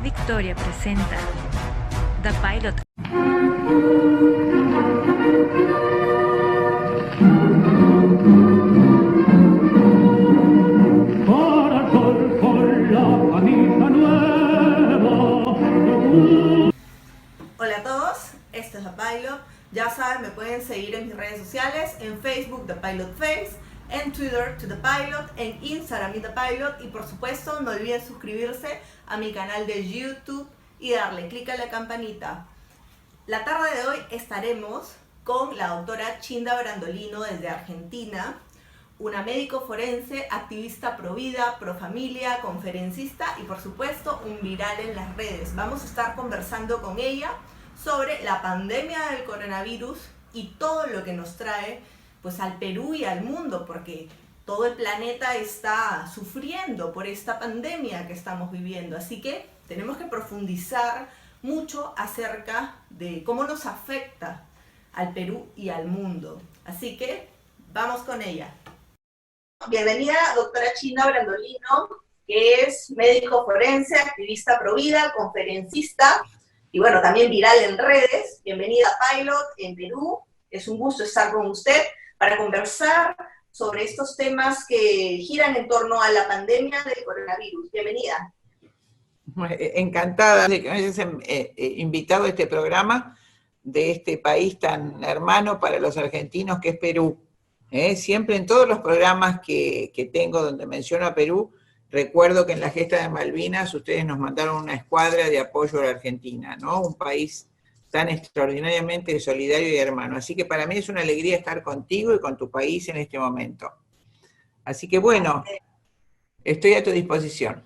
Victoria presenta The Pilot. Hola a todos, este es The Pilot. Ya saben, me pueden seguir en mis redes sociales, en Facebook The Pilot Face, en Twitter To The Pilot, en Instagram The Pilot, y por supuesto no olviden suscribirse a mi canal de YouTube y darle clic a la campanita. La tarde de hoy estaremos con la doctora Chinda Brandolino desde Argentina, una médico forense, activista pro vida, pro familia, conferencista y por supuesto un viral en las redes. Vamos a estar conversando con ella sobre la pandemia del coronavirus y todo lo que nos trae pues al Perú y al mundo, porque todo el planeta está sufriendo por esta pandemia que estamos viviendo. Así que tenemos que profundizar mucho acerca de cómo nos afecta al Perú y al mundo. Así que vamos con ella. Bienvenida, doctora Chinda Brandolino, que es médico forense, activista pro vida, conferencista y bueno, también viral en redes. Bienvenida a Pilot en Perú. Es un gusto estar con usted para conversar sobre estos temas que giran en torno a la pandemia del coronavirus. Bienvenida. Encantada de que me hayas invitado a este programa de este país tan hermano para los argentinos que es Perú. Siempre en todos los programas que tengo donde menciono a Perú, recuerdo que en la gesta de Malvinas ustedes nos mandaron una escuadra de apoyo a la Argentina, ¿no? Un país tan extraordinariamente solidario y hermano. Así que para mí es una alegría estar contigo y con tu país en este momento. Así que bueno, estoy a tu disposición.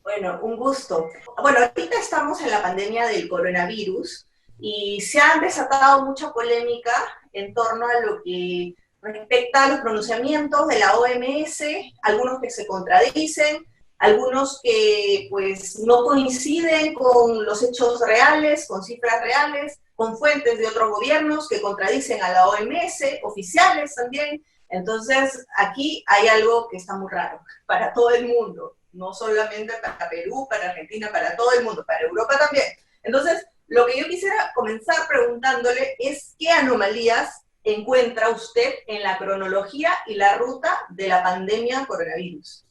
Bueno, un gusto. Bueno, ahorita estamos en la pandemia del coronavirus y se han desatado mucha polémica en torno a lo que respecta a los pronunciamientos de la OMS, algunos que se contradicen, algunos que pues no coinciden con los hechos reales, con cifras reales, con fuentes de otros gobiernos que contradicen a la OMS, oficiales también. Entonces, aquí hay algo que está muy raro para todo el mundo, no solamente para Perú, para Argentina, para todo el mundo, para Europa también. Entonces, lo que yo quisiera comenzar preguntándole es qué anomalías encuentra usted en la cronología y la ruta de la pandemia coronavirus.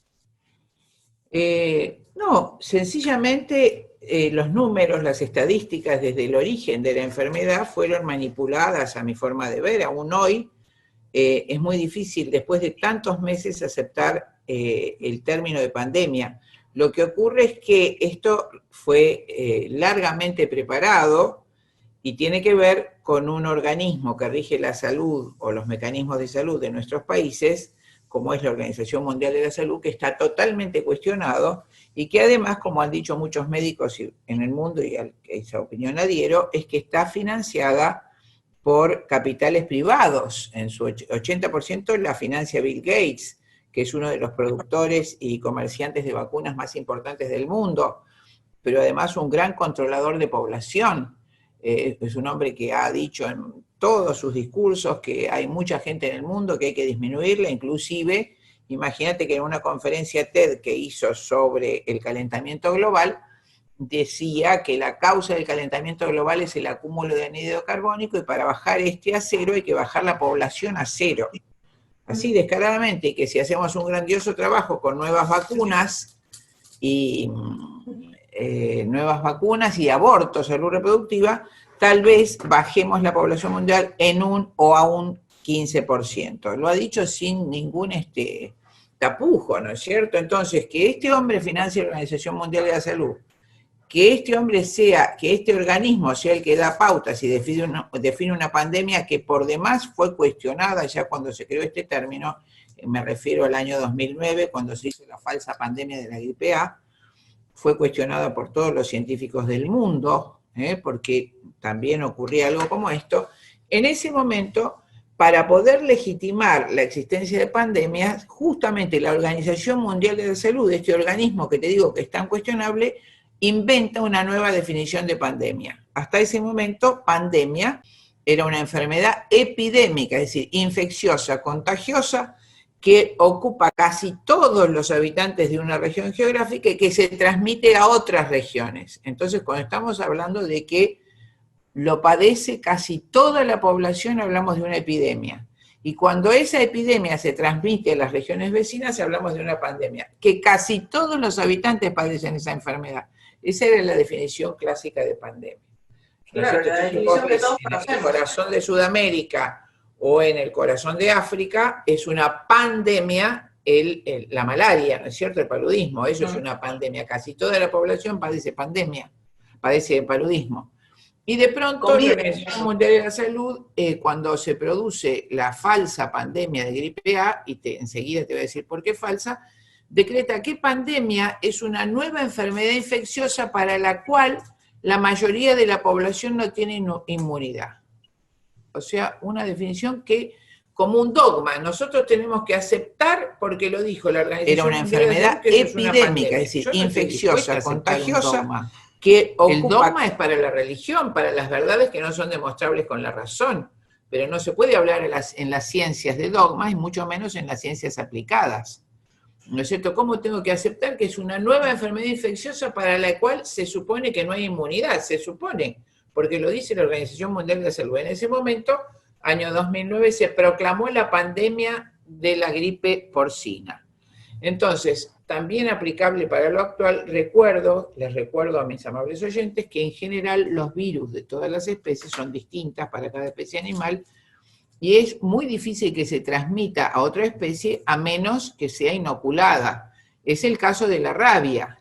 No, sencillamente los números, las estadísticas desde el origen de la enfermedad fueron manipuladas a mi forma de ver. Aún hoy es muy difícil, después de tantos meses, aceptar el término de pandemia. Lo que ocurre es que esto fue largamente preparado y tiene que ver con un organismo que rige la salud o los mecanismos de salud de nuestros países, como es la Organización Mundial de la Salud, que está totalmente cuestionado y que además, como han dicho muchos médicos en el mundo, y a esa opinión adhiero, es que está financiada por capitales privados. En su 80% la financia Bill Gates, que es uno de los productores y comerciantes de vacunas más importantes del mundo, pero además un gran controlador de población. Es un hombre que ha dicho en todos sus discursos que hay mucha gente en el mundo que hay que disminuirla, inclusive, imagínate que en una conferencia TED que hizo sobre el calentamiento global, decía que la causa del calentamiento global es el acúmulo de anhídrido carbónico y para bajar este a cero hay que bajar la población a cero. Así descaradamente, que si hacemos un grandioso trabajo con nuevas vacunas y abortos, salud reproductiva, tal vez bajemos la población mundial en un o a un 15%. Lo ha dicho sin ningún tapujo, ¿no es cierto? Entonces, que este hombre financie la Organización Mundial de la Salud, que este organismo sea el que da pautas y define una pandemia que por demás fue cuestionada ya cuando se creó este término, me refiero al año 2009, cuando se hizo la falsa pandemia de la gripe A, fue cuestionada por todos los científicos del mundo, porque también ocurría algo como esto. En ese momento, para poder legitimar la existencia de pandemias, justamente la Organización Mundial de la Salud, este organismo que te digo que es tan cuestionable, inventa una nueva definición de pandemia. Hasta ese momento, pandemia era una enfermedad epidémica, es decir, infecciosa, contagiosa, que ocupa casi todos los habitantes de una región geográfica y que se transmite a otras regiones. Entonces, cuando estamos hablando de que lo padece casi toda la población, hablamos de una epidemia. Y cuando esa epidemia se transmite a las regiones vecinas, hablamos de una pandemia. Que casi todos los habitantes padecen esa enfermedad. Esa era la definición clásica de pandemia. Claro, la definición que todos conocemos. En el corazón de Sudamérica o en el corazón de África es una pandemia la malaria, ¿no es cierto? El paludismo, eso es una pandemia. Casi toda la población padece pandemia, padece paludismo. Y de pronto la Organización Mundial de la Salud, cuando se produce la falsa pandemia de gripe A, y enseguida te voy a decir por qué falsa, decreta que pandemia es una nueva enfermedad infecciosa para la cual la mayoría de la población no tiene inmunidad. O sea, una definición que, como un dogma, nosotros tenemos que aceptar porque lo dijo la Organización. Era una enfermedad epidémica, es decir, infecciosa, contagiosa, que el dogma es para la religión, para las verdades que no son demostrables con la razón, pero no se puede hablar en las ciencias de dogmas y mucho menos en las ciencias aplicadas. ¿No es cierto? ¿Cómo tengo que aceptar que es una nueva enfermedad infecciosa para la cual se supone que no hay inmunidad? Se supone, porque lo dice la Organización Mundial de la Salud. En ese momento, año 2009, se proclamó la pandemia de la gripe porcina. Entonces, también aplicable para lo actual, les recuerdo a mis amables oyentes que en general los virus de todas las especies son distintas para cada especie animal y es muy difícil que se transmita a otra especie a menos que sea inoculada. Es el caso de la rabia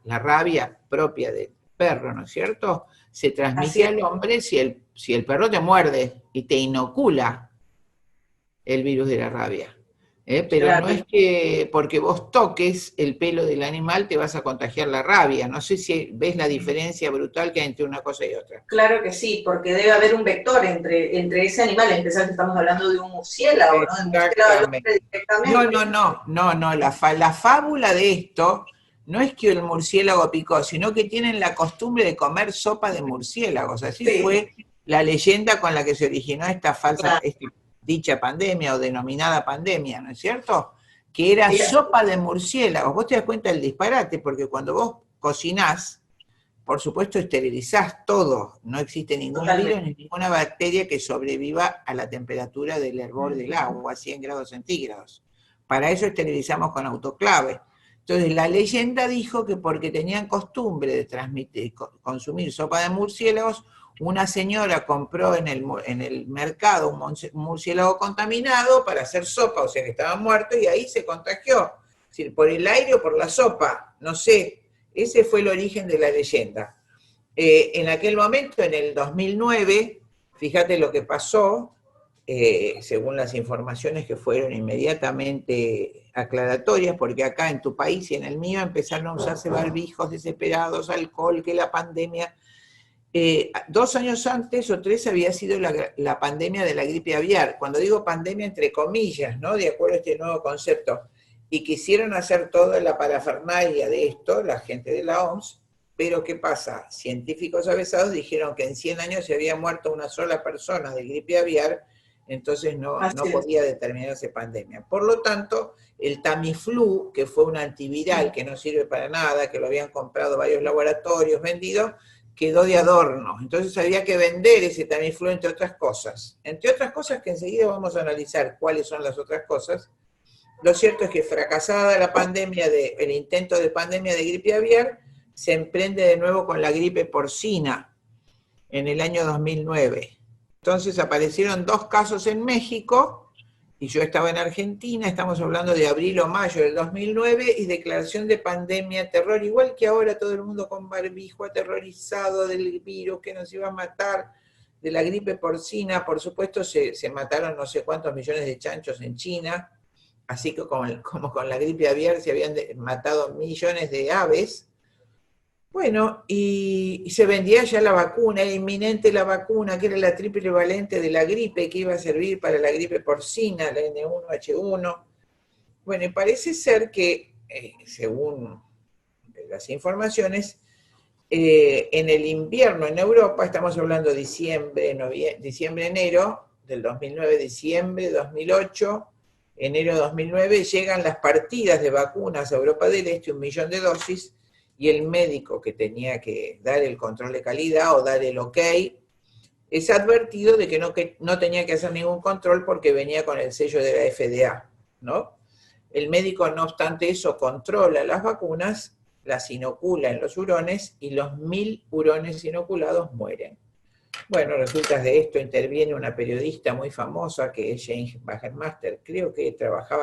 propia del perro, ¿no es cierto? Se transmite al hombre si el perro te muerde y te inocula el virus de la rabia. Pero claro, no es que porque vos toques el pelo del animal te vas a contagiar la rabia. No sé si ves la diferencia brutal que hay entre una cosa y otra. Claro que sí, porque debe haber un vector entre ese animal, en especial que estamos hablando de un murciélago, ¿no? De un murciélago directamente. No, la fábula de esto no es que el murciélago picó, sino que tienen la costumbre de comer sopa de murciélagos. Así fue la leyenda con la que se originó esta falsa... dicha pandemia o denominada pandemia, ¿no es cierto? Que era sopa de murciélagos. Vos te das cuenta del disparate, porque cuando vos cocinás, por supuesto esterilizás todo, no existe ningún virus ni ninguna bacteria que sobreviva a la temperatura del hervor del agua, a 100 grados centígrados. Para eso esterilizamos con autoclave. Entonces la leyenda dijo que porque tenían costumbre de consumir sopa de murciélagos, una señora compró en el mercado un murciélago contaminado para hacer sopa, o sea que estaba muerto, y ahí se contagió. Es decir, por el aire o por la sopa, no sé. Ese fue el origen de la leyenda. En aquel momento, en el 2009, fíjate lo que pasó, según las informaciones que fueron inmediatamente aclaratorias, porque acá en tu país y en el mío empezaron a usarse barbijos desesperados, alcohol, que la pandemia... 2 años antes o 3 había sido la pandemia de la gripe aviar. Cuando digo pandemia, entre comillas, ¿no? De acuerdo a este nuevo concepto. Y quisieron hacer toda la parafernalia de esto, la gente de la OMS, pero ¿qué pasa? Científicos avesados dijeron que en 100 años se había muerto una sola persona de gripe aviar, entonces no podía determinarse pandemia. Por lo tanto, el Tamiflu, que fue un antiviral que no sirve para nada, que lo habían comprado varios laboratorios, vendido, quedó de adorno. Entonces había que vender ese Tamiflu, entre otras cosas. Entre otras cosas que enseguida vamos a analizar cuáles son las otras cosas. Lo cierto es que fracasada la pandemia, el intento de pandemia de gripe aviar, se emprende de nuevo con la gripe porcina en el año 2009. Entonces aparecieron 2 casos en México, y yo estaba en Argentina, estamos hablando de abril o mayo del 2009, y declaración de pandemia, terror, igual que ahora todo el mundo con barbijo, aterrorizado del virus que nos iba a matar, de la gripe porcina. Por supuesto se mataron no sé cuántos millones de chanchos en China, así que como con la gripe aviar se habían matado millones de aves. Bueno, y se vendía ya la vacuna, era inminente la vacuna, que era la triple valente de la gripe, que iba a servir para la gripe porcina, la N1H1. Bueno, y parece ser que, según las informaciones, en el invierno en Europa, estamos hablando de diciembre, enero del 2009, diciembre, 2008, enero de 2009, llegan las partidas de vacunas a Europa del Este, 1 millón de dosis, y el médico que tenía que dar el control de calidad o dar el ok, es advertido de que no tenía que hacer ningún control porque venía con el sello de la FDA, ¿no? El médico, no obstante eso, controla las vacunas, las inocula en los hurones y los 1000 hurones inoculados mueren. Bueno, resulta de esto interviene una periodista muy famosa que es Jane Bagermaster, creo que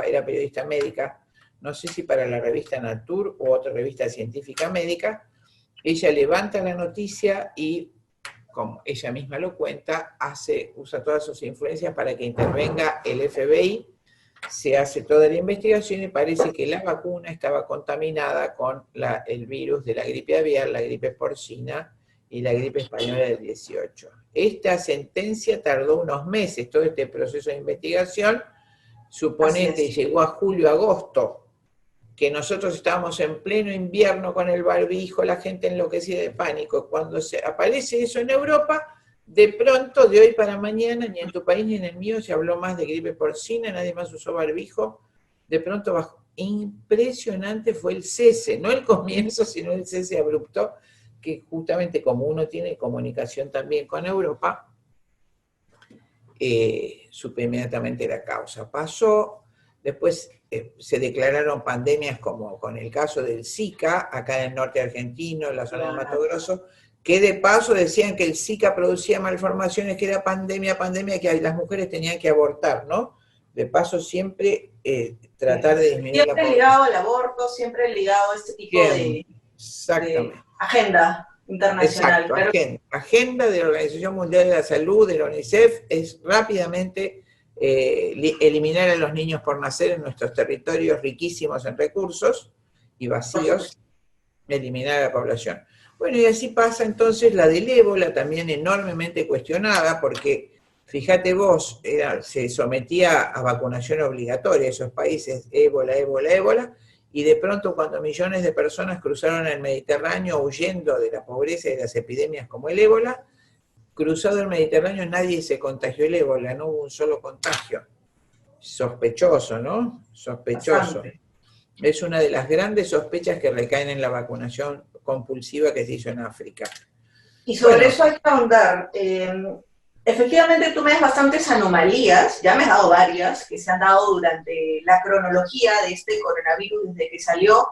era periodista médica, no sé si para la revista Nature u otra revista científica médica. Ella levanta la noticia y, como ella misma lo cuenta, usa todas sus influencias para que intervenga el FBI, se hace toda la investigación y parece que la vacuna estaba contaminada con el virus de la gripe aviar, la gripe porcina y la gripe española del 18. Esta sentencia tardó unos meses, todo este proceso de investigación, suponete, llegó a julio, agosto, que nosotros estábamos en pleno invierno con el barbijo, la gente enloquecida de pánico. Cuando aparece eso en Europa, de pronto, de hoy para mañana, ni en tu país ni en el mío se habló más de gripe porcina, nadie más usó barbijo, de pronto bajó. Impresionante fue el cese, no el comienzo, sino el cese abrupto, que justamente como uno tiene comunicación también con Europa, supe inmediatamente la causa. Pasó, después se declararon pandemias como con el caso del Zika, acá en el norte argentino, en la zona de Mato Grosso, que de paso decían que el Zika producía malformaciones, que era pandemia, que las mujeres tenían que abortar, ¿no? De paso siempre tratar de disminuir la población. Siempre ligado al aborto, siempre ligado a este tipo de agenda internacional. Exacto, agenda de la Organización Mundial de la Salud, de la UNICEF, es rápidamente eliminar a los niños por nacer en nuestros territorios riquísimos en recursos y vacíos, eliminar a la población. Bueno, y así pasa entonces la del ébola, también enormemente cuestionada, porque fíjate vos, se sometía a vacunación obligatoria esos países, ébola, y de pronto cuando millones de personas cruzaron el Mediterráneo huyendo de la pobreza y de las epidemias como el ébola, cruzado el Mediterráneo nadie se contagió el ébola, no hubo un solo contagio. Sospechoso, ¿no? Sospechoso. Bastante. Es una de las grandes sospechas que recaen en la vacunación compulsiva que se hizo en África. Y sobre eso hay que ahondar. Efectivamente tú me das bastantes anomalías, ya me has dado varias, que se han dado durante la cronología de este coronavirus desde que salió,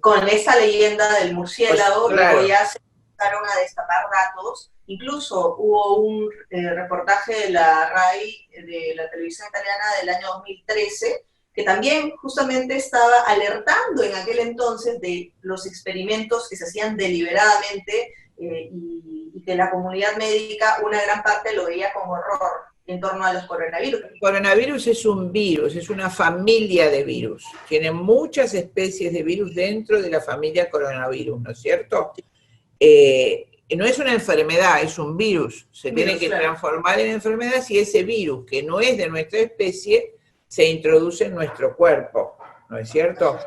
con esa leyenda del murciélago, pues, claro. Luego ya se empezaron a destapar datos. Incluso hubo un reportaje de la RAI, de la televisión italiana del año 2013, que también justamente estaba alertando en aquel entonces de los experimentos que se hacían deliberadamente y que la comunidad médica, una gran parte lo veía con horror en torno a los coronavirus. El coronavirus es un virus, es una familia de virus. Tiene muchas especies de virus dentro de la familia coronavirus, ¿no es cierto? No es una enfermedad, es un virus. Se tiene que transformar en enfermedad si ese virus, que no es de nuestra especie, se introduce en nuestro cuerpo, ¿no es cierto?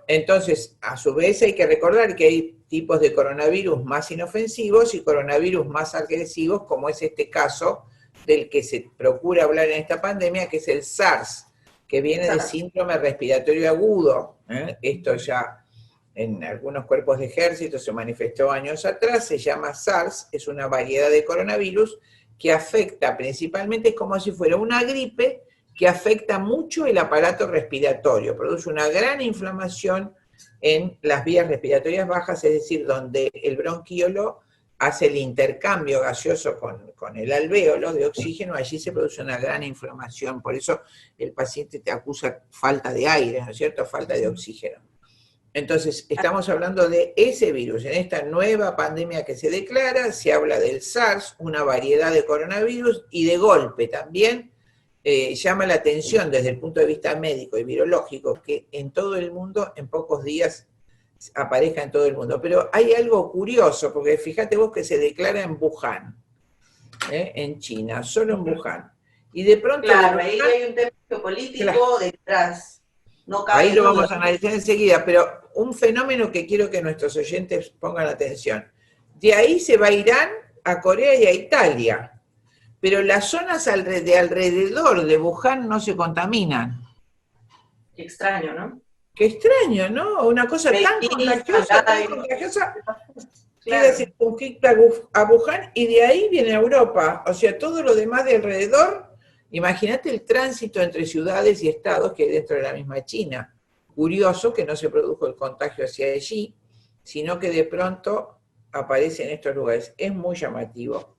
Entonces, a su vez hay que recordar que hay tipos de coronavirus más inofensivos y coronavirus más agresivos, como es este caso del que se procura hablar en esta pandemia, que es el SARS, que viene de síndrome respiratorio agudo. Esto ya en algunos cuerpos de ejército se manifestó años atrás, se llama SARS, es una variedad de coronavirus que afecta principalmente, es como si fuera una gripe, que afecta mucho el aparato respiratorio, produce una gran inflamación en las vías respiratorias bajas, es decir, donde el bronquiolo hace el intercambio gaseoso con el alvéolo de oxígeno, allí se produce una gran inflamación, por eso el paciente te acusa falta de aire, ¿no es cierto?, falta de oxígeno. Entonces, estamos hablando de ese virus. En esta nueva pandemia que se declara, se habla del SARS, una variedad de coronavirus, y de golpe también llama la atención desde el punto de vista médico y virológico que en todo el mundo, en pocos días, aparezca en todo el mundo. Pero hay algo curioso, porque fíjate vos que se declara en Wuhan, en China, solo en Wuhan. Y de pronto... Claro, Wuhan, ahí hay un tema geopolítico detrás. No cabe ahí lo vamos a analizar enseguida, pero un fenómeno que quiero que nuestros oyentes pongan atención. De ahí se va a Irán, a Corea y a Italia. Pero las zonas de alrededor de Wuhan no se contaminan. Extraño, ¿no? Qué extraño, ¿no? Una cosa tan contagiosa, queda circunscrita a Wuhan y de ahí viene a Europa. O sea, todo lo demás de alrededor, imagínate el tránsito entre ciudades y estados que hay dentro de la misma China. Curioso que no se produjo el contagio hacia allí, sino que de pronto aparece en estos lugares. Es muy llamativo.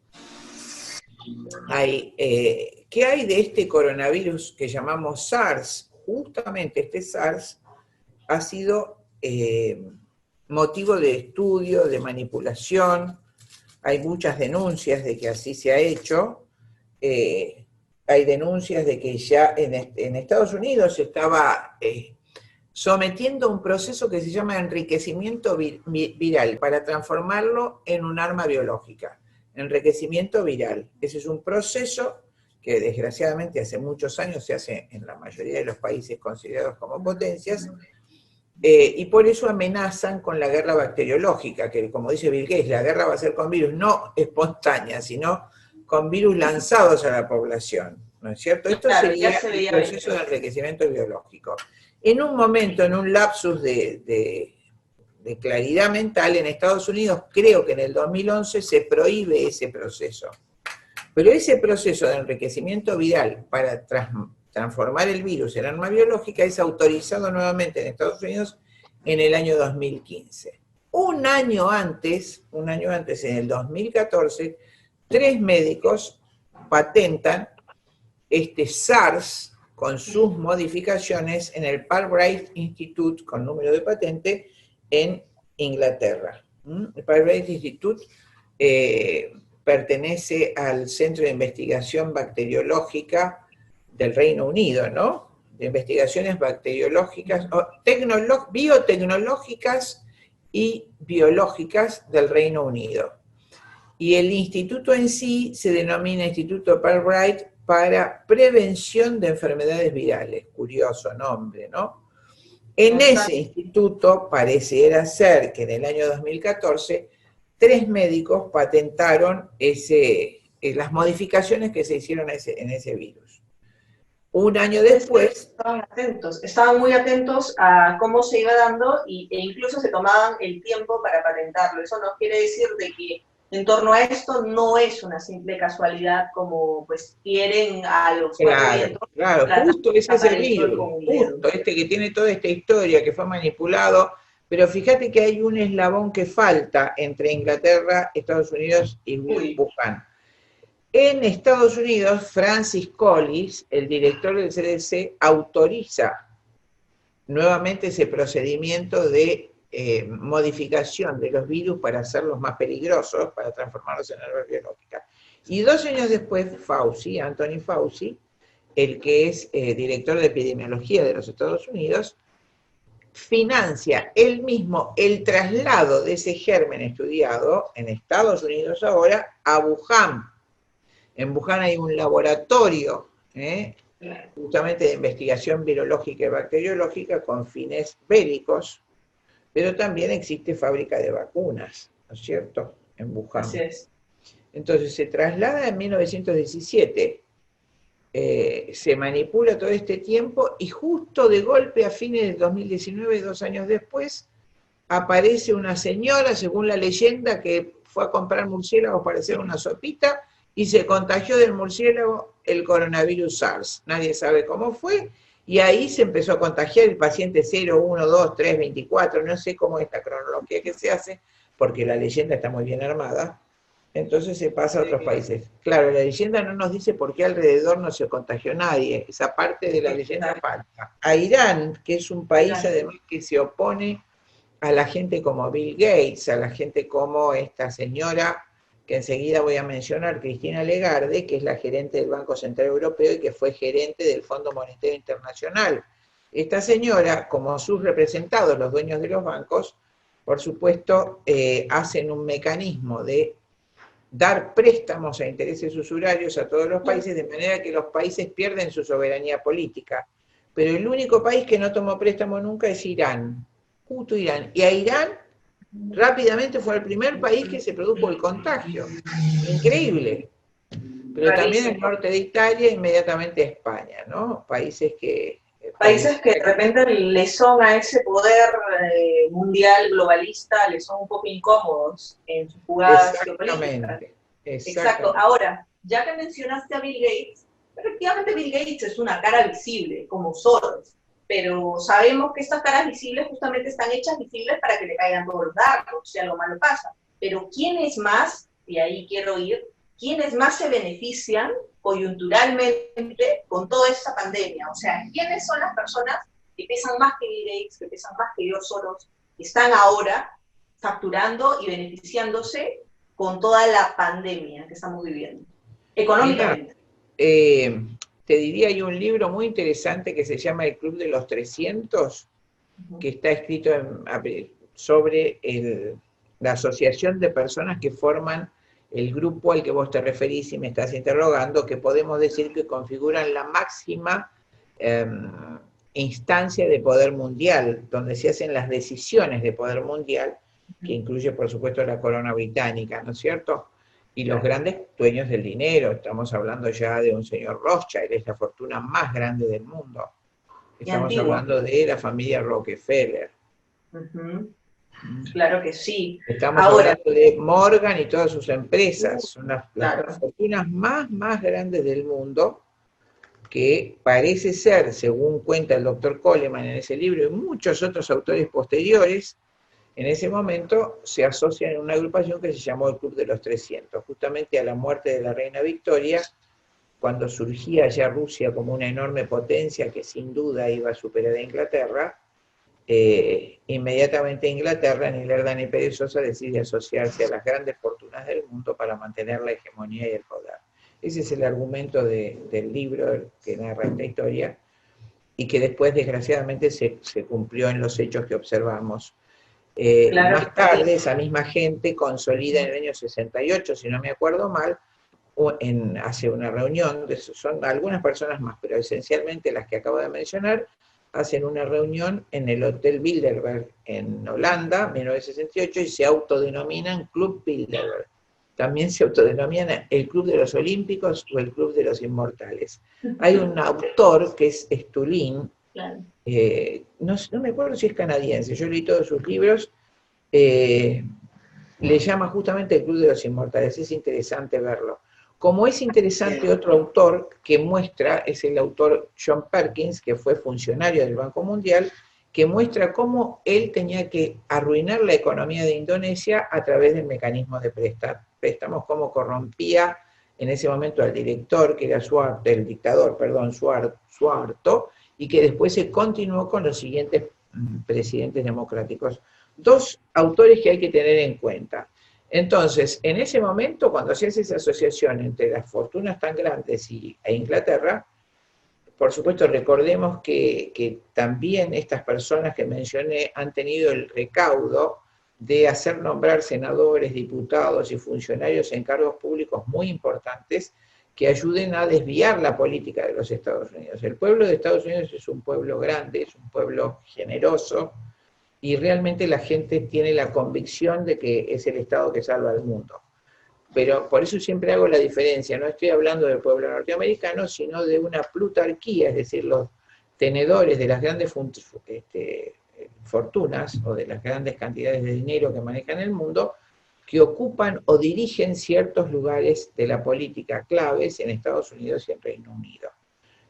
¿Qué hay de este coronavirus que llamamos SARS? Justamente este SARS ha sido motivo de estudio, de manipulación. Hay muchas denuncias de que así se ha hecho. Hay denuncias de que ya en Estados Unidos se estaba sometiendo a un proceso que se llama enriquecimiento viral para transformarlo en un arma biológica. Enriquecimiento viral. Ese es un proceso que desgraciadamente hace muchos años se hace en la mayoría de los países considerados como potencias, y por eso amenazan con la guerra bacteriológica, que como dice Bill Gates, la guerra va a ser con virus no espontánea, sino con virus lanzados a la población, ¿no es cierto? Esto sería el proceso de enriquecimiento biológico. En un momento, en un lapsus de claridad mental, en Estados Unidos, creo que en el 2011 se prohíbe ese proceso. Pero ese proceso de enriquecimiento viral para transformar el virus en arma biológica es autorizado nuevamente en Estados Unidos en el año 2015. Un año antes, en el 2014, 3 médicos patentan este SARS con sus modificaciones en el Pirbright Institute, con número de patente, en Inglaterra. El Pirbright Institute pertenece al Centro de Investigación Bacteriológica del Reino Unido, ¿no? De investigaciones bacteriológicas, biotecnológicas y biológicas del Reino Unido. Y el instituto en sí se denomina Instituto Pirbright para prevención de enfermedades virales. Curioso nombre, ¿no? En ese instituto pareciera ser que en el año 2014 3 médicos patentaron las modificaciones que se hicieron en ese virus. Un año después... Estaban muy atentos a cómo se iba dando e incluso se tomaban el tiempo para patentarlo. Eso nos quiere decir de que en torno a esto no es una simple casualidad como pues quieren a los... Claro, justo ese es el virus, justo este que tiene toda esta historia, que fue manipulado, pero fíjate que hay un eslabón que falta entre Inglaterra, Estados Unidos y Wuhan. En Estados Unidos, Francis Collins, el director del CDC, autoriza nuevamente ese procedimiento de modificación de los virus para hacerlos más peligrosos, para transformarlos en armas biológicas. Y 2 años después, Anthony Fauci, el que es director de epidemiología de los Estados Unidos, financia él mismo el traslado de ese germen estudiado en Estados Unidos ahora a Wuhan. En Wuhan hay un laboratorio justamente de investigación virológica y bacteriológica con fines bélicos, pero también existe fábrica de vacunas, ¿no es cierto?, en Wuhan. Así es. Entonces se traslada en 1917, se manipula todo este tiempo y justo de golpe a fines del 2019, 2 años después, aparece una señora, según la leyenda, que fue a comprar murciélagos para hacer una sopita y se contagió del murciélago el coronavirus SARS. Nadie sabe cómo fue. Y ahí se empezó a contagiar el paciente 0, 1, 2, 3, 24, no sé cómo es la cronología que se hace, porque la leyenda está muy bien armada, entonces se pasa a otros países. Claro, la leyenda no nos dice por qué alrededor no se contagió nadie, esa parte de la leyenda falta. A Irán, que es un país además que se opone a la gente como Bill Gates, a la gente como esta señora, que enseguida voy a mencionar, Cristina Lagarde, que es la gerente del Banco Central Europeo y que fue gerente del Fondo Monetario Internacional. Esta señora, como sus representados, los dueños de los bancos, por supuesto, hacen un mecanismo de dar préstamos a intereses usurarios a todos los países, de manera que los países pierden su soberanía política. Pero el único país que no tomó préstamo nunca es Irán, justo Irán. Y a Irán rápidamente fue el primer país que se produjo el contagio. Increíble. Pero también el norte de Italia, inmediatamente España, ¿no? Países que Países que de repente le son a ese poder mundial globalista, le son un poco incómodos en sus jugadas geopolíticas. Exacto. Ahora, ya que mencionaste a Bill Gates, efectivamente Bill Gates es una cara visible, como Soros, pero sabemos que estas caras visibles justamente están hechas visibles para que le caigan todos los datos, o sea, lo malo pasa. Pero ¿quiénes más, y ahí quiero ir, quiénes más se benefician coyunturalmente con toda esta pandemia? O sea, ¿quiénes son las personas que pesan más que Bill Gates, que pesan más que George Soros, que están ahora facturando y beneficiándose con toda la pandemia que estamos viviendo, económicamente? Mira, te diría, hay un libro muy interesante que se llama El Club de los 300, que está escrito sobre la asociación de personas que forman el grupo al que vos te referís y me estás interrogando, que podemos decir que configuran la máxima instancia de poder mundial, donde se hacen las decisiones de poder mundial, que incluye, por supuesto, la corona británica, ¿no es cierto? Y los grandes dueños del dinero. Estamos hablando ya de un señor Rothschild, es la fortuna más grande del mundo. Estamos hablando de la familia Rockefeller. Claro que sí. Estamos hablando de Morgan y todas sus empresas. Son las fortunas más grandes del mundo, que parece ser, según cuenta el doctor Coleman en ese libro y muchos otros autores posteriores, en ese momento se asocian en una agrupación que se llamó el Club de los 300, justamente a la muerte de la reina Victoria, cuando surgía ya Rusia como una enorme potencia que sin duda iba a superar a Inglaterra. Inmediatamente Inglaterra, ni Lerda ni Perezosa, decide asociarse a las grandes fortunas del mundo para mantener la hegemonía y el poder. Ese es el argumento del libro que narra esta historia, y que después desgraciadamente se cumplió en los hechos que observamos. Más tarde, esa misma gente consolida en el año 68, si no me acuerdo mal, hace una reunión, son algunas personas más, pero esencialmente las que acabo de mencionar, hacen una reunión en el Hotel Bilderberg en Holanda, 1968, y se autodenominan Club Bilderberg. También se autodenominan el Club de los Olímpicos o el Club de los Inmortales. Hay un autor que es Stulin, no me acuerdo si es canadiense, yo leí todos sus libros, le llama justamente el Club de los Inmortales, es interesante verlo. Como es interesante otro autor que muestra, es el autor John Perkins, que fue funcionario del Banco Mundial, que muestra cómo él tenía que arruinar la economía de Indonesia a través del mecanismo de préstamos, cómo corrompía en ese momento al director, que era el dictador, Suharto, y que después se continuó con los siguientes presidentes democráticos. Dos autores que hay que tener en cuenta. Entonces, en ese momento, cuando se hace esa asociación entre las fortunas tan grandes e Inglaterra, por supuesto recordemos que también estas personas que mencioné han tenido el recaudo de hacer nombrar senadores, diputados y funcionarios en cargos públicos muy importantes que ayuden a desviar la política de los Estados Unidos. El pueblo de Estados Unidos es un pueblo grande, es un pueblo generoso, y realmente la gente tiene la convicción de que es el Estado que salva al mundo. Pero por eso siempre hago la diferencia, no estoy hablando del pueblo norteamericano, sino de una plutarquía, es decir, los tenedores de las grandes fortunas o de las grandes cantidades de dinero que manejan el mundo, que ocupan o dirigen ciertos lugares de la política claves en Estados Unidos y en Reino Unido.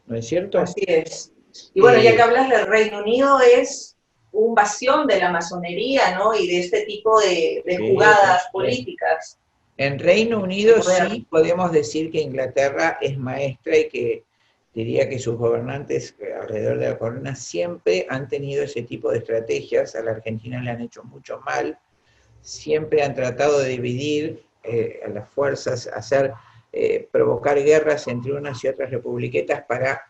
¿No es cierto? Así es. Y bueno, ya que hablas del Reino Unido, es un bastión de la masonería, ¿no? Y de este tipo de jugadas políticas. En Reino Unido sí podemos decir que Inglaterra es maestra, y que diría que sus gobernantes alrededor de la corona siempre han tenido ese tipo de estrategias. A la Argentina le han hecho mucho mal, siempre han tratado de dividir a las fuerzas, provocar guerras entre unas y otras republiquetas para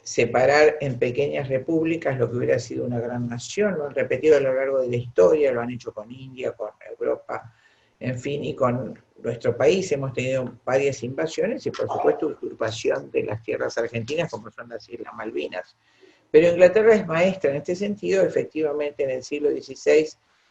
separar en pequeñas repúblicas lo que hubiera sido una gran nación. Lo han repetido a lo largo de la historia, lo han hecho con India, con Europa, en fin, y con nuestro país hemos tenido varias invasiones y por supuesto usurpación de las tierras argentinas, como son las Islas Malvinas. Pero Inglaterra es maestra en este sentido. Efectivamente, en el siglo XVI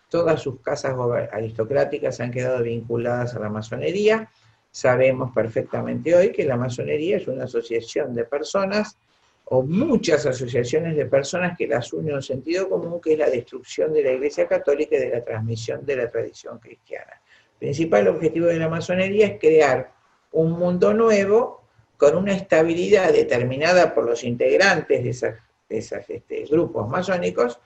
todas sus casas aristocráticas han quedado vinculadas a la masonería. Sabemos perfectamente hoy que la masonería es una asociación de personas o muchas asociaciones de personas que las une un sentido común, que es la destrucción de la Iglesia Católica y de la transmisión de la tradición cristiana. El principal objetivo de la masonería es crear un mundo nuevo con una estabilidad determinada por los integrantes de esos grupos masónicos,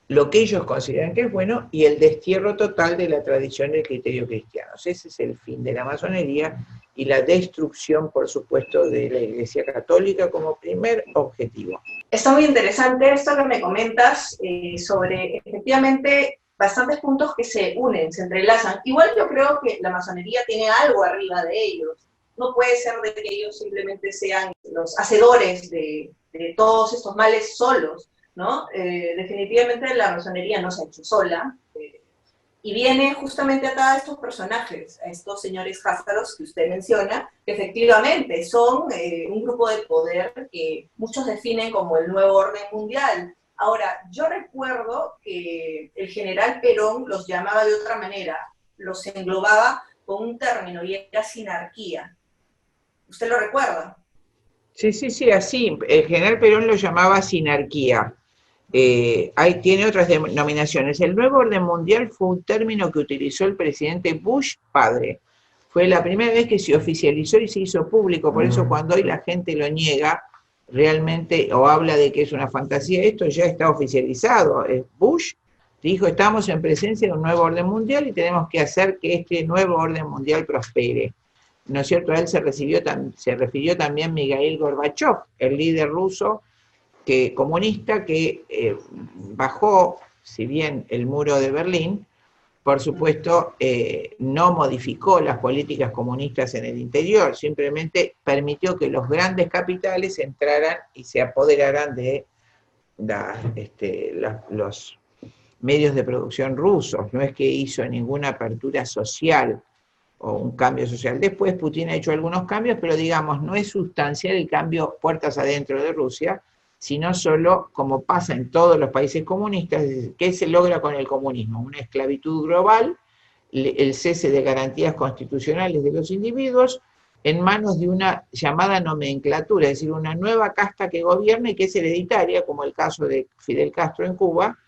lo que ellos consideran que es bueno, y el destierro total de la tradición y el criterio cristiano. Ese es el fin de la masonería, y la destrucción, por supuesto, de la Iglesia Católica como primer objetivo. Está muy interesante esto que me comentas sobre, efectivamente, bastantes puntos que se unen, se entrelazan. Igual yo creo que la masonería tiene algo arriba de ellos. No puede ser de que ellos simplemente sean los hacedores de todos estos males solos, ¿no? Definitivamente la masonería no se ha hecho sola, y viene justamente atada a estos personajes, a estos señores jázaros que usted menciona, que efectivamente son un grupo de poder que muchos definen como el nuevo orden mundial. Ahora, yo recuerdo que el general Perón los llamaba de otra manera, los englobaba con un término, y era sinarquía. ¿Usted lo recuerda? Sí, así. El general Perón lo llamaba sinarquía. Tiene otras denominaciones. El nuevo orden mundial fue un término que utilizó el presidente Bush padre. Fue la primera vez que se oficializó y se hizo público, por eso cuando hoy la gente lo niega realmente o habla de que es una fantasía, esto ya está oficializado. Bush dijo: estamos en presencia de un nuevo orden mundial y tenemos que hacer que este nuevo orden mundial prospere. ¿No es cierto? A él se refirió también Mikhail Gorbachev, el líder ruso comunista que bajó, si bien el muro de Berlín, por supuesto, no modificó las políticas comunistas en el interior, simplemente permitió que los grandes capitales entraran y se apoderaran de los medios de producción rusos. No es que hizo ninguna apertura social o un cambio social. Después Putin ha hecho algunos cambios, pero digamos, no es sustancial el cambio puertas adentro de Rusia, sino solo, como pasa en todos los países comunistas, ¿qué se logra con el comunismo? Una esclavitud global, el cese de garantías constitucionales de los individuos en manos de una llamada nomenclatura, es decir, una nueva casta que gobierna y que es hereditaria, como el caso de Fidel Castro en Cuba,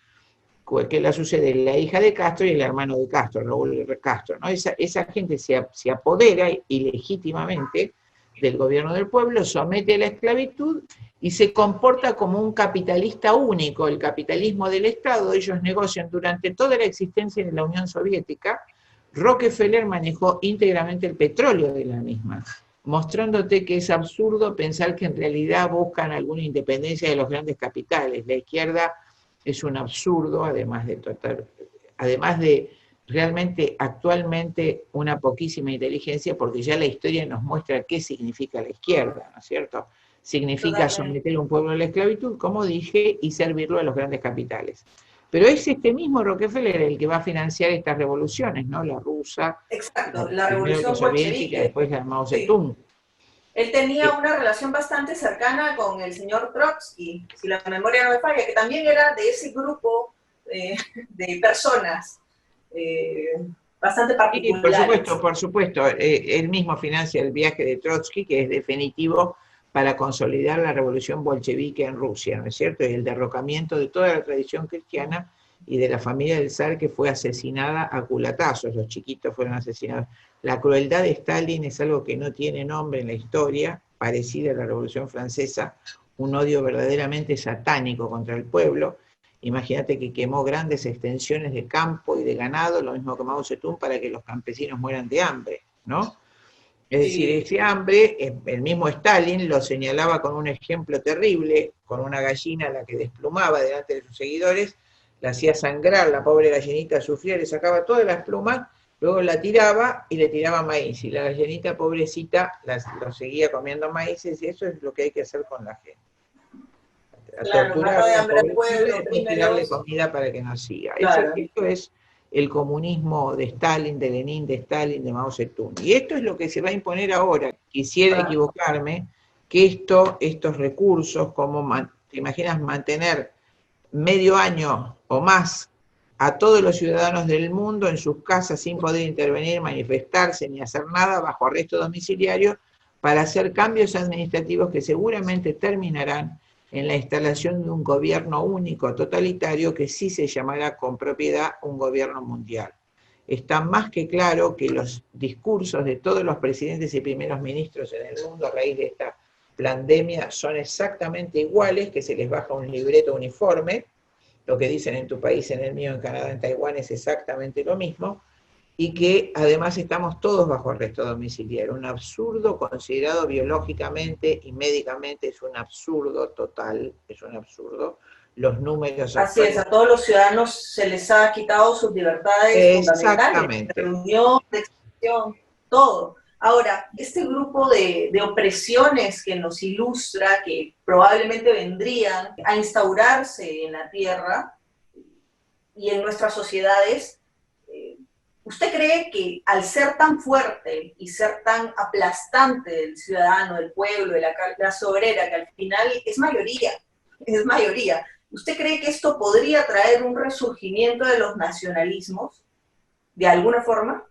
que la sucede la hija de Castro y el hermano de Castro, Raúl Castro, ¿no? Esa gente se apodera ilegítimamente del gobierno del pueblo, somete a la esclavitud y se comporta como un capitalista único, el capitalismo del Estado. Ellos negocian durante toda la existencia de la Unión Soviética. Rockefeller manejó íntegramente el petróleo de la misma, mostrándote que es absurdo pensar que en realidad buscan alguna independencia de los grandes capitales. La izquierda es un absurdo, además de realmente actualmente una poquísima inteligencia, porque ya la historia nos muestra qué significa la izquierda, ¿no es cierto? Significa someter a un pueblo a la esclavitud, como dije, y servirlo a los grandes capitales. Pero es este mismo Rockefeller el que va a financiar estas revoluciones, ¿no? La rusa, exacto, la revolución soviética, después la Mao Zedong. Sí. Él tenía una relación bastante cercana con el señor Trotsky, si la memoria no me falla, que también era de ese grupo de personas bastante particulares. Sí, por supuesto. Él mismo financia el viaje de Trotsky, que es definitivo para consolidar la revolución bolchevique en Rusia, ¿no es cierto? Y el derrocamiento de toda la tradición cristiana y de la familia del zar, que fue asesinada a culatazos, los chiquitos fueron asesinados. La crueldad de Stalin es algo que no tiene nombre en la historia, parecida a la Revolución Francesa, un odio verdaderamente satánico contra el pueblo. Imagínate que quemó grandes extensiones de campo y de ganado, lo mismo que Mao Zedong, para que los campesinos mueran de hambre, ¿no? Es decir, ese hambre, el mismo Stalin lo señalaba con un ejemplo terrible, con una gallina a la que desplumaba delante de sus seguidores, la hacía sangrar, la pobre gallinita sufría, le sacaba todas las plumas, luego la tiraba y le tiraba maíz, y la gallinita pobrecita lo seguía comiendo maíces, y eso es lo que hay que hacer con la gente. Torturarla, y tirarle comida para que no siga. Claro. Esto es el comunismo de Stalin, de Lenin, de Stalin, de Mao Zedong. Y esto es lo que se va a imponer ahora. Quisiera equivocarme, que estos recursos, como te imaginas mantener medio año o más a todos los ciudadanos del mundo en sus casas sin poder intervenir, manifestarse ni hacer nada, bajo arresto domiciliario, para hacer cambios administrativos que seguramente terminarán en la instalación de un gobierno único totalitario que sí se llamará con propiedad un gobierno mundial. Está más que claro que los discursos de todos los presidentes y primeros ministros en el mundo a raíz de esta pandemia son exactamente iguales, que se les baja un libreto uniforme, lo que dicen en tu país, en el mío, en Canadá, en Taiwán es exactamente lo mismo, y que además estamos todos bajo arresto domiciliario. Un absurdo considerado biológicamente y médicamente, es un absurdo total, es un absurdo. Los números... Así es, a todos los ciudadanos se les ha quitado sus libertades fundamentales, de reunión, de expresión, todo. Ahora, este grupo de opresiones que nos ilustra, que probablemente vendrían a instaurarse en la Tierra y en nuestras sociedades, ¿usted cree que al ser tan fuerte y ser tan aplastante del ciudadano, del pueblo, de la clase obrera, que al final es mayoría, ¿usted cree que esto podría traer un resurgimiento de los nacionalismos de alguna forma?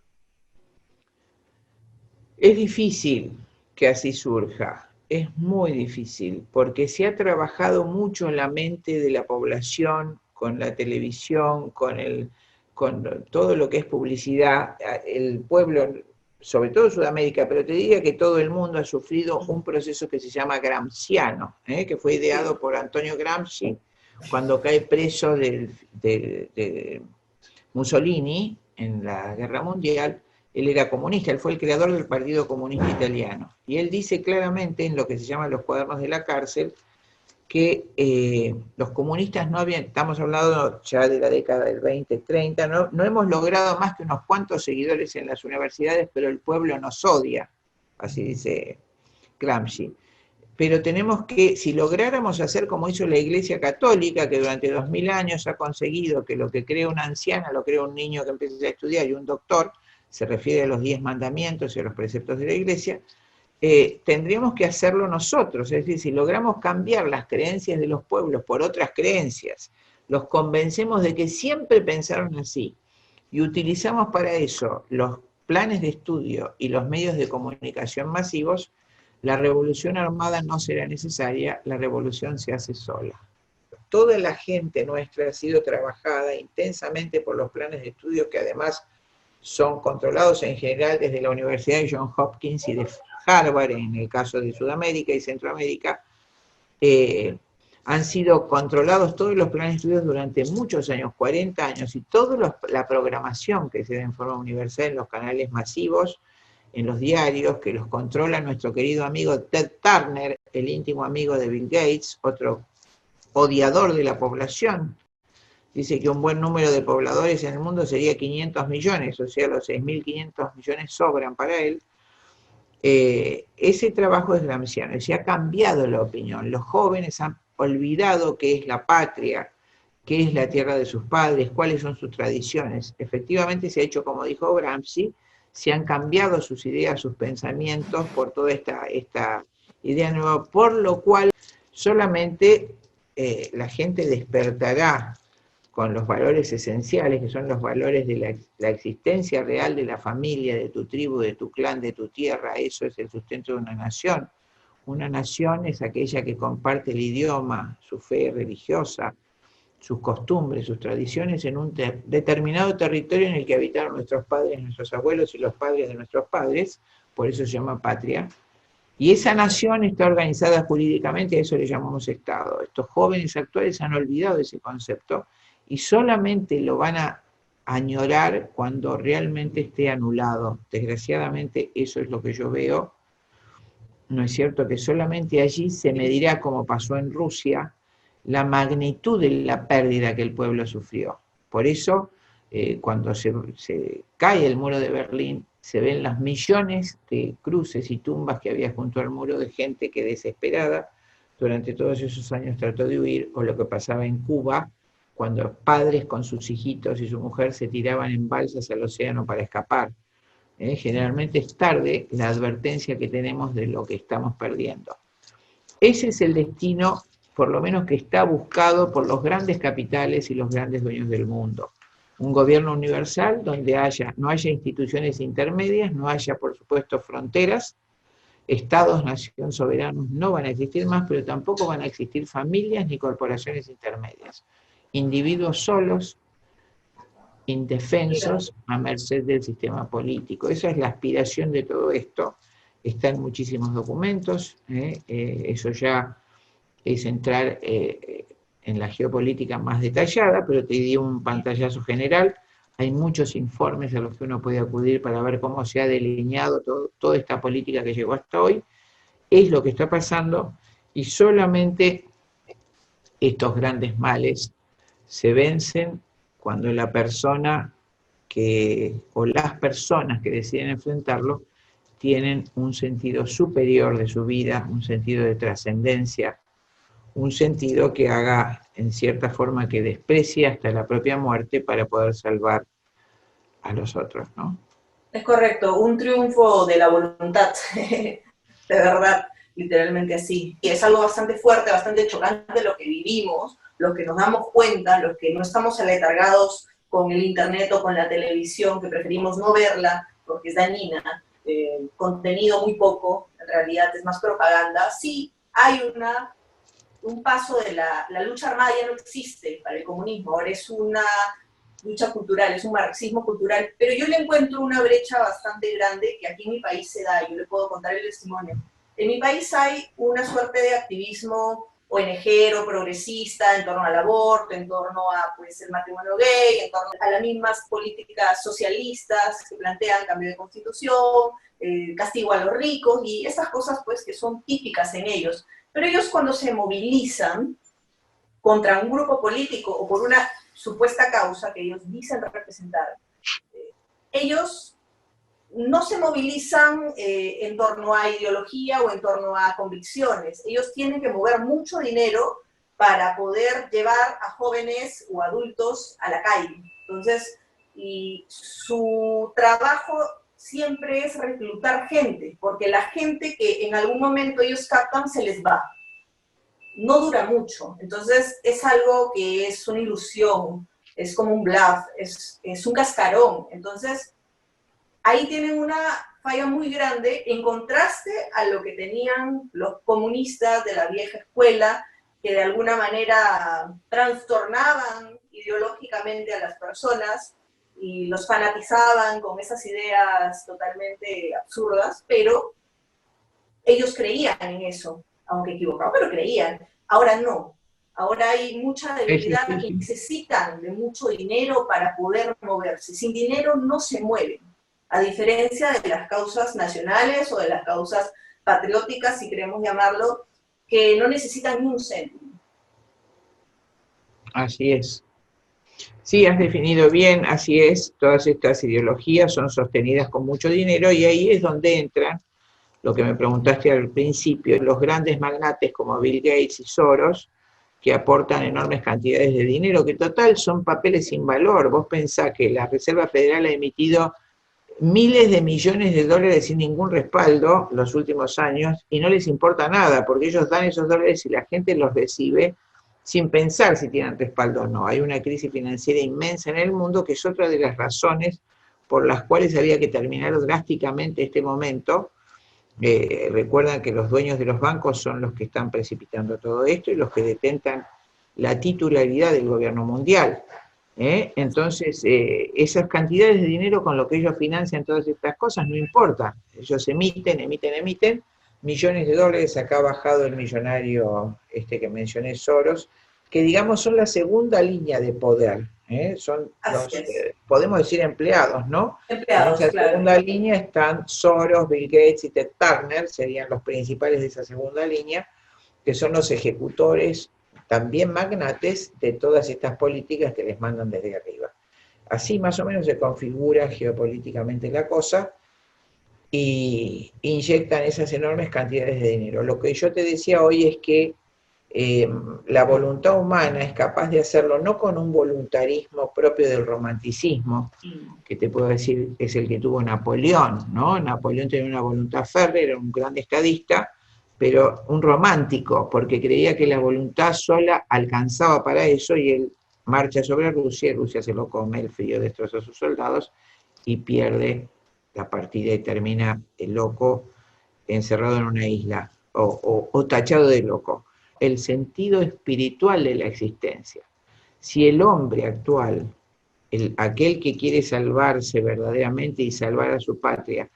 Es difícil que así surja, es muy difícil, porque se ha trabajado mucho en la mente de la población, con la televisión, con todo lo que es publicidad. El pueblo, sobre todo Sudamérica, pero te diría que todo el mundo ha sufrido un proceso que se llama gramsciano, que fue ideado por Antonio Gramsci cuando cae preso de Mussolini en la Guerra Mundial. Él era comunista, él fue el creador del Partido Comunista Italiano, y él dice claramente en lo que se llama los cuadernos de la cárcel, que los comunistas no habían, estamos hablando ya de la década del 20-30, no hemos logrado más que unos cuantos seguidores en las universidades, pero el pueblo nos odia, así dice Gramsci. Pero tenemos que, si lográramos hacer como hizo la Iglesia Católica, que durante 2000 años ha conseguido que lo que crea una anciana lo crea un niño que empieza a estudiar y un doctor, se refiere a los 10 mandamientos y a los preceptos de la Iglesia, tendríamos que hacerlo nosotros. Es decir, si logramos cambiar las creencias de los pueblos por otras creencias, los convencemos de que siempre pensaron así, y utilizamos para eso los planes de estudio y los medios de comunicación masivos, la revolución armada no será necesaria, la revolución se hace sola. Toda la gente nuestra ha sido trabajada intensamente por los planes de estudio, que además son controlados en general desde la Universidad de Johns Hopkins y de Harvard, en el caso de Sudamérica y Centroamérica. Han sido controlados todos los planes de estudios durante muchos años, 40 años, y toda la programación que se da en forma universal en los canales masivos, en los diarios, que los controla nuestro querido amigo Ted Turner, el íntimo amigo de Bill Gates, otro odiador de la población. Dice que un buen número de pobladores en el mundo sería 500 millones, o sea, los 6.500 millones sobran para él. Ese trabajo es gramsciano, se ha cambiado la opinión. Los jóvenes han olvidado qué es la patria, qué es la tierra de sus padres, cuáles son sus tradiciones. Efectivamente se ha hecho, como dijo Gramsci, se han cambiado sus ideas, sus pensamientos por toda esta idea nueva, por lo cual solamente la gente despertará con los valores esenciales, que son los valores de la existencia real de la familia, de tu tribu, de tu clan, de tu tierra. Eso es el sustento de una nación. Una nación es aquella que comparte el idioma, su fe religiosa, sus costumbres, sus tradiciones en un determinado territorio en el que habitaron nuestros padres, nuestros abuelos y los padres de nuestros padres, por eso se llama patria. Y esa nación está organizada jurídicamente, a eso le llamamos Estado. Estos jóvenes actuales han olvidado ese concepto y solamente lo van a añorar cuando realmente esté anulado. Desgraciadamente eso es lo que yo veo. ¿No es cierto que solamente allí se medirá, como pasó en Rusia, la magnitud de la pérdida que el pueblo sufrió? Por eso, cuando se cae el muro de Berlín, se ven los millones de cruces y tumbas que había junto al muro de gente que desesperada durante todos esos años trató de huir, o lo que pasaba en Cuba, cuando padres con sus hijitos y su mujer se tiraban en balsas al océano para escapar. Generalmente es tarde la advertencia que tenemos de lo que estamos perdiendo. Ese es el destino, por lo menos que está buscado por los grandes capitales y los grandes dueños del mundo. Un gobierno universal donde no haya instituciones intermedias, no haya, por supuesto, fronteras, Estados-nación soberanos no van a existir más, pero tampoco van a existir familias ni corporaciones intermedias. Individuos solos, indefensos, a merced del sistema político. Esa es la aspiración de todo esto. Está en muchísimos documentos. Eso ya es entrar en la geopolítica más detallada, pero te di un pantallazo general. Hay muchos informes a los que uno puede acudir para ver cómo se ha delineado toda esta política que llegó hasta hoy. Es lo que está pasando, y solamente estos grandes males se vencen cuando la persona o las personas que deciden enfrentarlo tienen un sentido superior de su vida, un sentido de trascendencia, un sentido que haga en cierta forma que desprecie hasta la propia muerte para poder salvar a los otros, ¿no? Es correcto, un triunfo de la voluntad, de verdad, literalmente así. Y es algo bastante fuerte, bastante chocante lo que vivimos, los que nos damos cuenta, los que no estamos aletargados con el internet o con la televisión, que preferimos no verla porque es dañina, contenido muy poco, en realidad es más propaganda. Sí, hay un paso de la lucha armada, ya no existe para el comunismo, ahora es una lucha cultural, es un marxismo cultural, pero yo le encuentro una brecha bastante grande que aquí en mi país se da, yo le puedo contar el testimonio. En mi país hay una suerte de activismo ONGero, progresista, en torno al aborto, en torno a pues, el matrimonio gay, en torno a las mismas políticas socialistas que plantean cambio de constitución, castigo a los ricos, y esas cosas pues que son típicas en ellos. Pero ellos cuando se movilizan contra un grupo político o por una supuesta causa que ellos dicen representar, ellos no se movilizan en torno a ideología o en torno a convicciones. Ellos tienen que mover mucho dinero para poder llevar a jóvenes o adultos a la calle. Entonces, y su trabajo siempre es reclutar gente, porque la gente que en algún momento ellos captan se les va. No dura mucho, entonces es algo que es una ilusión, es como un bluff, es un cascarón. Entonces, ahí tienen una falla muy grande en contraste a lo que tenían los comunistas de la vieja escuela, que de alguna manera trastornaban ideológicamente a las personas y los fanatizaban con esas ideas totalmente absurdas, pero ellos creían en eso, aunque equivocados, pero creían. Ahora no. Ahora hay mucha debilidad y necesitan de mucho dinero para poder moverse. Sin dinero no se mueven, a diferencia de las causas nacionales o de las causas patrióticas, si queremos llamarlo, que no necesitan ni un céntimo. Así es. Sí, has definido bien, así es. Todas estas ideologías son sostenidas con mucho dinero, y ahí es donde entran lo que me preguntaste al principio, los grandes magnates como Bill Gates y Soros, que aportan enormes cantidades de dinero, que total son papeles sin valor. Vos pensás que la Reserva Federal ha emitido miles de millones de dólares sin ningún respaldo los últimos años, y no les importa nada, porque ellos dan esos dólares y la gente los recibe sin pensar si tienen respaldo o no. Hay una crisis financiera inmensa en el mundo, que es otra de las razones por las cuales había que terminar drásticamente este momento. Recuerdan que los dueños de los bancos son los que están precipitando todo esto y los que detentan la titularidad del gobierno mundial. Entonces, esas cantidades de dinero con lo que ellos financian todas estas cosas no importa. Ellos emiten millones de dólares. Acá ha bajado el millonario que mencioné, Soros, que digamos son la segunda línea de poder. Son los, podemos decir, empleados, ¿no? Empleados, en esa claro. segunda línea están Soros, Bill Gates y Ted Turner, serían los principales de esa segunda línea, que son los ejecutores, también magnates, de todas estas políticas que les mandan desde arriba. Así más o menos se configura geopolíticamente la cosa, y inyectan esas enormes cantidades de dinero. Lo que yo te decía hoy es que la voluntad humana es capaz de hacerlo no con un voluntarismo propio del romanticismo, que te puedo decir es el que tuvo Napoleón, ¿no? Napoleón tenía una voluntad férrea, era un gran estadista, pero un romántico, porque creía que la voluntad sola alcanzaba para eso, y él marcha sobre Rusia, y Rusia se lo come, el frío destroza a sus soldados, y pierde la partida y termina el loco encerrado en una isla o tachado de loco. El sentido espiritual de la existencia. Si el hombre actual, aquel que quiere salvarse verdaderamente y salvar a su patria,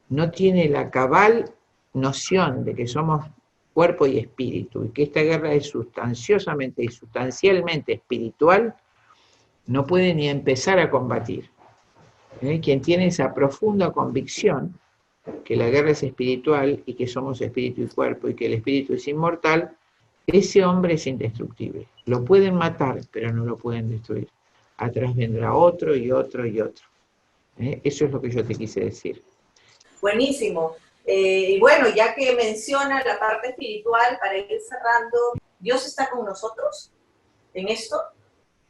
no tiene la cabal noción de que somos cuerpo y espíritu, y que esta guerra es sustanciosamente y sustancialmente espiritual, no puede ni empezar a combatir. Quien tiene esa profunda convicción que la guerra es espiritual y que somos espíritu y cuerpo y que el espíritu es inmortal, ese hombre es indestructible. Lo pueden matar, pero no lo pueden destruir. Atrás vendrá otro y otro y otro. Eso es lo que yo te quise decir. Buenísimo. Y bueno, ya que menciona la parte espiritual, para ir cerrando, ¿Dios está con nosotros en esto?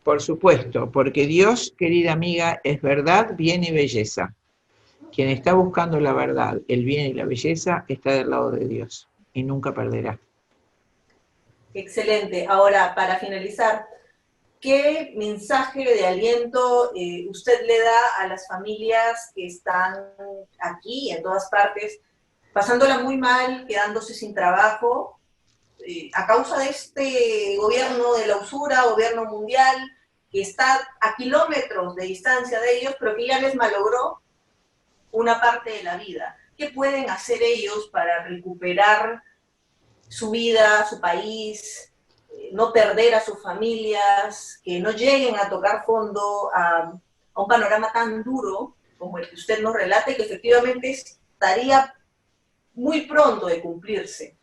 Por supuesto, porque Dios, querida amiga, es verdad, bien y belleza. Quien está buscando la verdad, el bien y la belleza, está del lado de Dios y nunca perderá. Excelente. Ahora, para finalizar, ¿qué mensaje de aliento usted le da a las familias que están aquí, en todas partes, pasándola muy mal, quedándose sin trabajo, a causa de este gobierno de la usura, gobierno mundial, que está a kilómetros de distancia de ellos, pero que ya les malogró una parte de la vida? ¿Qué pueden hacer ellos para recuperar su vida, su país, no perder a sus familias, que no lleguen a tocar fondo a un panorama tan duro como el que usted nos relata y que efectivamente estaría muy pronto de cumplirse?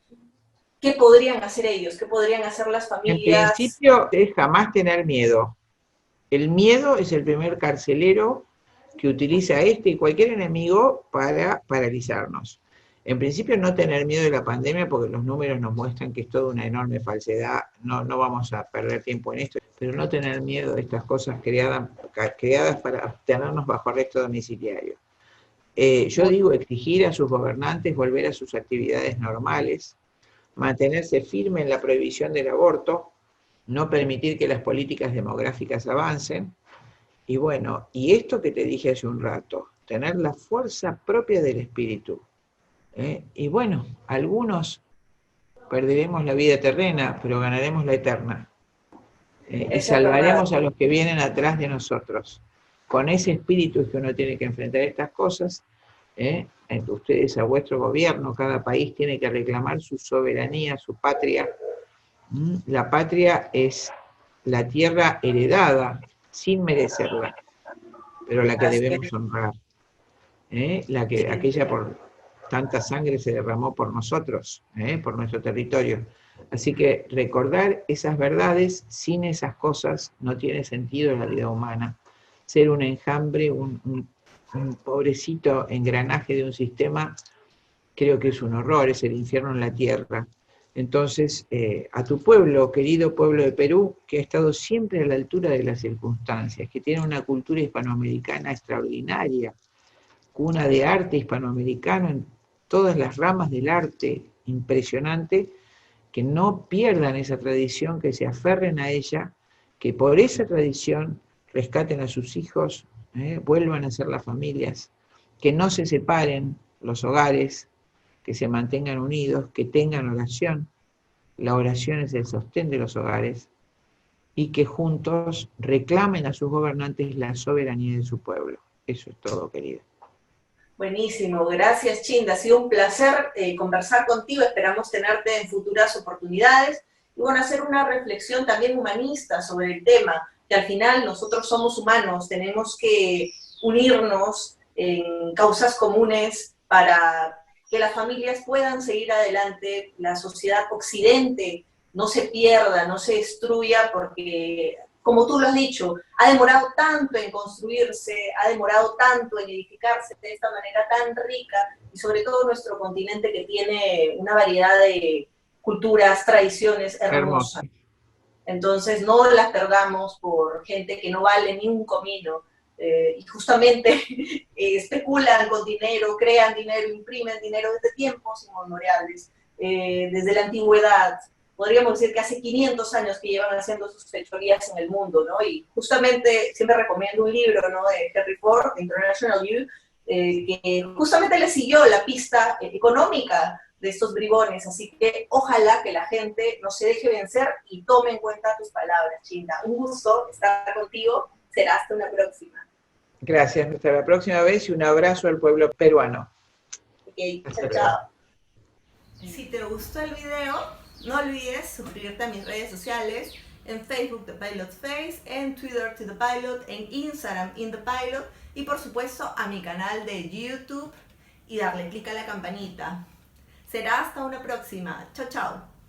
¿Qué podrían hacer ellos? ¿Qué podrían hacer las familias? En principio es jamás tener miedo. El miedo es el primer carcelero que utiliza este y cualquier enemigo para paralizarnos. En principio no tener miedo de la pandemia porque los números nos muestran que es toda una enorme falsedad, no vamos a perder tiempo en esto, pero no tener miedo de estas cosas creadas para tenernos bajo arresto domiciliario. Yo digo exigir a sus gobernantes volver a sus actividades normales, mantenerse firme en la prohibición del aborto, no permitir que las políticas demográficas avancen, y bueno, y esto que te dije hace un rato, tener la fuerza propia del espíritu. Y bueno, algunos perderemos la vida terrena, pero ganaremos la eterna. Y salvaremos a los que vienen atrás de nosotros. Con ese espíritu es que uno tiene que enfrentar estas cosas. Ustedes a vuestro gobierno, cada país tiene que reclamar su soberanía, su patria. La patria es la tierra heredada, sin merecerla, pero la que debemos honrar. Aquella por tanta sangre se derramó por nosotros, por nuestro territorio. Así que recordar esas verdades, sin esas cosas no tiene sentido en la vida humana. Ser un enjambre, un pobrecito engranaje de un sistema, creo que es un horror, es el infierno en la tierra. Entonces, a tu pueblo, querido pueblo de Perú, que ha estado siempre a la altura de las circunstancias, que tiene una cultura hispanoamericana extraordinaria, cuna de arte hispanoamericano en todas las ramas del arte, impresionante, que no pierdan esa tradición, que se aferren a ella, que por esa tradición rescaten a sus hijos, vuelvan a ser las familias, que no se separen los hogares, que se mantengan unidos, que tengan oración. La oración es el sostén de los hogares, y que juntos reclamen a sus gobernantes la soberanía de su pueblo. Eso es todo, querida. Buenísimo, gracias Chinda, ha sido un placer conversar contigo, esperamos tenerte en futuras oportunidades y bueno, hacer una reflexión también humanista sobre el tema, que al final nosotros somos humanos, tenemos que unirnos en causas comunes para que las familias puedan seguir adelante, la sociedad occidente no se pierda, no se destruya, porque como tú lo has dicho, ha demorado tanto en construirse, ha demorado tanto en edificarse de esta manera tan rica, y sobre todo nuestro continente que tiene una variedad de culturas, tradiciones hermosas. Entonces no las perdamos por gente que no vale ni un comino, y justamente especulan con dinero, crean dinero, imprimen dinero desde tiempos inmemoriales, desde la antigüedad. Podríamos decir que hace 500 años que llevan haciendo sus fechorías en el mundo, ¿no? Y justamente siempre recomiendo un libro, ¿no?, de Henry Ford, International You, que justamente le siguió la pista económica de estos bribones, así que ojalá que la gente no se deje vencer y tome en cuenta tus palabras, Chinda. Un gusto estar contigo, será hasta una próxima. Gracias, hasta la próxima vez y un abrazo al pueblo peruano. Ok, chao, chao. Si te gustó el video, no olvides suscribirte a mis redes sociales, en Facebook The Pilot Face, en Twitter To The Pilot, en Instagram In The Pilot y por supuesto a mi canal de YouTube y darle clic a la campanita. Será hasta una próxima. Chao, chao.